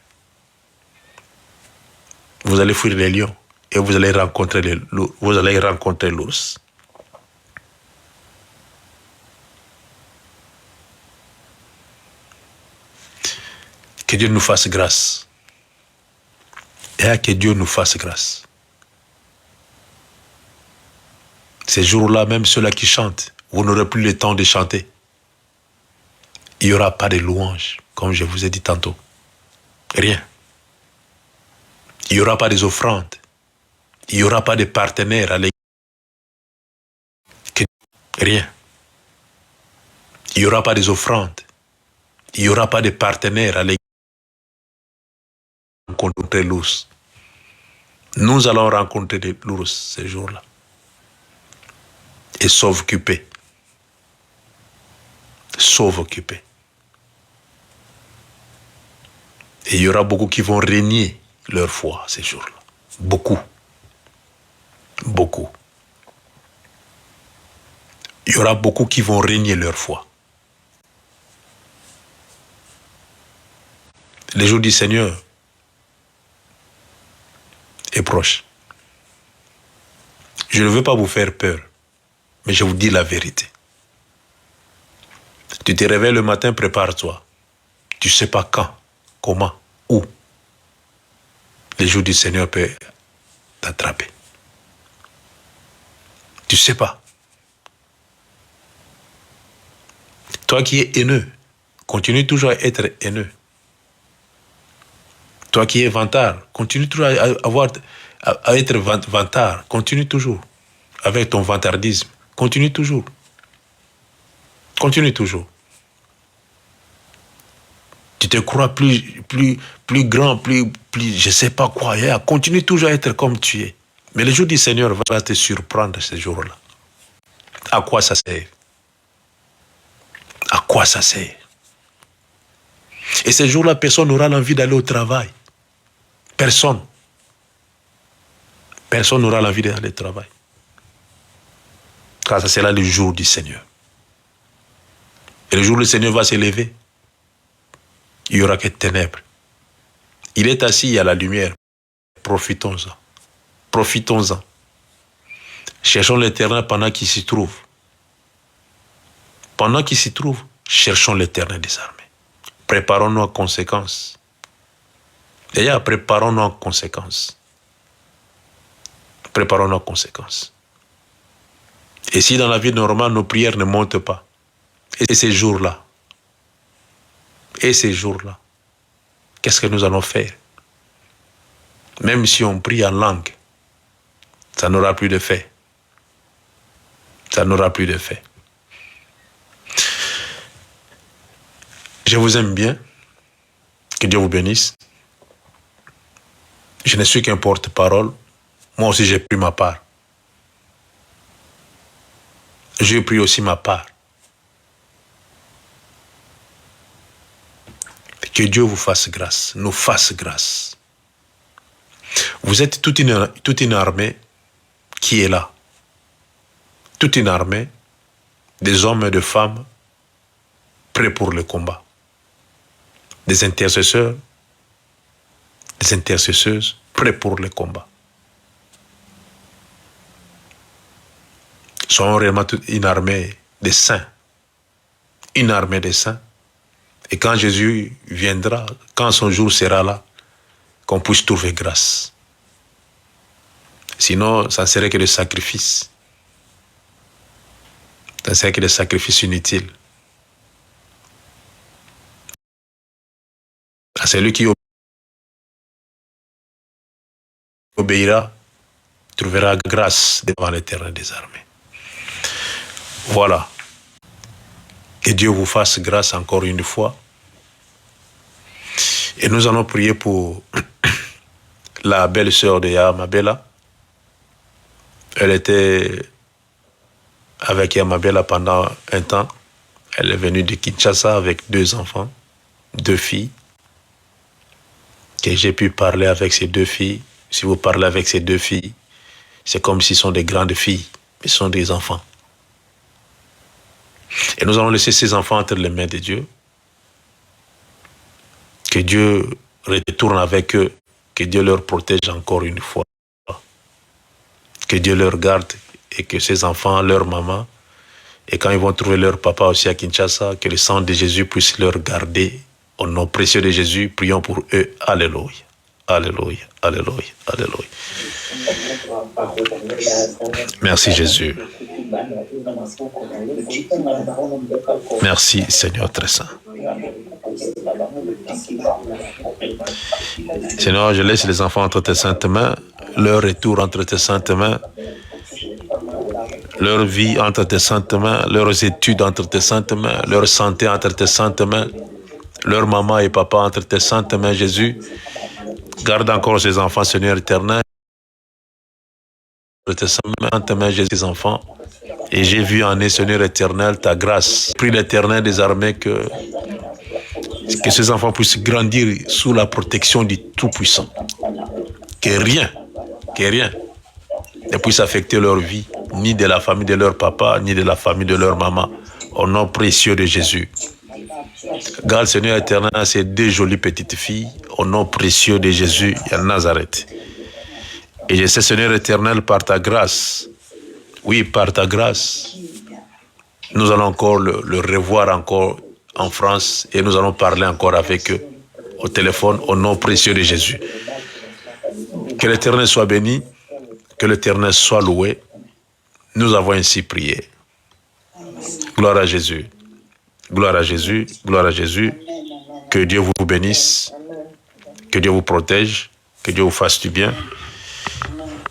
Vous allez fuir les lions et vous allez rencontrer l'ours. Que Dieu nous fasse grâce. Et que Dieu nous fasse grâce. Ces jours-là, même ceux-là qui chantent, vous n'aurez plus le temps de chanter. Il n'y aura pas de louanges, comme je vous ai dit tantôt. Rien. Il n'y aura pas des offrandes. Il n'y aura pas de partenaires à l'église. Rien. Il n'y aura pas des offrandes. Il n'y aura pas de partenaires à l'église. Rencontrer l'ours. Nous allons rencontrer l'ours ces jours-là. Et s'occuper. S'occuper. Et il y aura beaucoup qui vont régner leur foi ces jours-là. Beaucoup. Beaucoup. Il y aura beaucoup qui vont régner leur foi. Le jour du Seigneur est proche. Je ne veux pas vous faire peur, mais je vous dis la vérité. Tu te réveilles le matin, prépare-toi. Tu ne sais pas quand, comment, où. Le jour du Seigneur peut t'attraper. Tu ne sais pas. Toi qui es haineux, continue toujours à être haineux. Toi qui es vantard, continue toujours à être vantard. Continue toujours avec ton vantardisme. Continue toujours. Continue toujours. Tu te crois plus grand, plus, je ne sais pas quoi. Continue toujours à être comme tu es. Mais le jour du Seigneur va te surprendre ce jour-là. À quoi ça sert? À quoi ça sert? Et ce jour-là, personne n'aura l'envie d'aller au travail. Personne. Personne n'aura l'envie d'aller au travail. Car ça sera le jour du Seigneur. Et le jour où le Seigneur va s'élever, il n'y aura que ténèbres. Il est assis à la lumière. Profitons-en. Profitons-en. Cherchons l'Éternel pendant qu'il s'y trouve. Pendant qu'il s'y trouve, cherchons l'Éternel des armées. Préparons-nous en conséquence. D'ailleurs, préparons-nous en conséquence. Préparons-nous en conséquence. Et si dans la vie normale, nos prières ne montent pas, et ces jours-là, qu'est-ce que nous allons faire? Même si on prie en langue, ça n'aura plus d'effet. Ça n'aura plus d'effet. Je vous aime bien. Que Dieu vous bénisse. Je ne suis qu'un porte-parole. Moi aussi, j'ai pris ma part. J'ai pris aussi ma part. Que Dieu vous fasse grâce, nous fasse grâce. Vous êtes toute une armée qui est là. Toute une armée des hommes et des femmes prêts pour le combat. Des intercesseurs, des intercesseuses prêts pour le combat. Sont réellement une armée des saints. Une armée des saints. Et quand Jésus viendra, quand son jour sera là, qu'on puisse trouver grâce. Sinon, ça ne serait que des sacrifices. Ça ne serait que des sacrifices inutiles. À celui qui obéira, trouvera grâce devant l'Éternel des armées. Voilà. Que Dieu vous fasse grâce encore une fois. Et nous allons prier pour la belle-sœur de Yamabela. Elle était avec Yamabela pendant un temps. Elle est venue de Kinshasa avec 2 enfants, 2 filles. Que j'ai pu parler avec ces 2 filles. Si vous parlez avec ces 2 filles, c'est comme si ce sont des grandes filles, mais ce sont des enfants. Et nous allons laisser ces enfants entre les mains de Dieu. Que Dieu retourne avec eux, que Dieu leur protège encore une fois. Que Dieu leur garde et que ces enfants, leur maman, et quand ils vont trouver leur papa aussi à Kinshasa, que le sang de Jésus puisse leur garder. Au nom précieux de Jésus, prions pour eux. Alléluia. Alléluia. Alléluia. Alléluia. Merci Jésus. Merci Seigneur très saint. Seigneur, je laisse les enfants entre tes saintes mains, leur retour entre tes saintes mains, leur vie entre tes saintes mains, leurs études entre tes saintes mains, leur santé entre tes saintes mains, leur maman et papa entre tes saintes mains, Jésus. Garde encore ces enfants, Seigneur éternel. Entre tes saintes mains, Jésus, tes enfants. Et j'ai vu en eux, Seigneur éternel, ta grâce. Prie l'Éternel des armées que ces enfants puissent grandir sous la protection du Tout-Puissant. Que rien ne puisse affecter leur vie, ni de la famille de leur papa, ni de la famille de leur maman. Au nom précieux de Jésus. Garde, Seigneur éternel, ces 2 jolies petites filles, au nom précieux de Jésus, à Nazareth. Et je sais, Seigneur éternel, par ta grâce, oui, par ta grâce, nous allons encore le revoir encore en France et nous allons parler encore avec eux au téléphone, au nom précieux de Jésus. Que l'Éternel soit béni, que l'Éternel soit loué. Nous avons ainsi prié. Gloire à Jésus. Gloire à Jésus, gloire à Jésus. Que Dieu vous bénisse, que Dieu vous protège, que Dieu vous fasse du bien.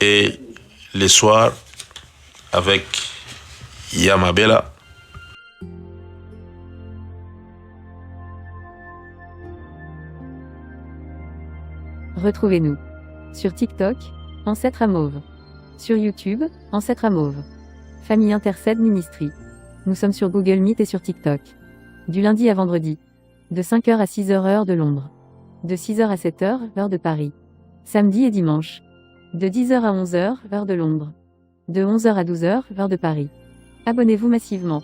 Et les soirs, avec Yamabela, Retrouvez-nous sur TikTok, Ancêtre à Mauve. Sur YouTube, Ancêtre à Mauve. Famille Intercède Ministry. Nous sommes sur Google Meet et sur TikTok. Du lundi à vendredi. De 5h à 6h heure de Londres. De 6h à 7h, heure de Paris. Samedi et dimanche. De 10h à 11h, heure de Londres. De 11h à 12h, heure de Paris. Abonnez-vous massivement.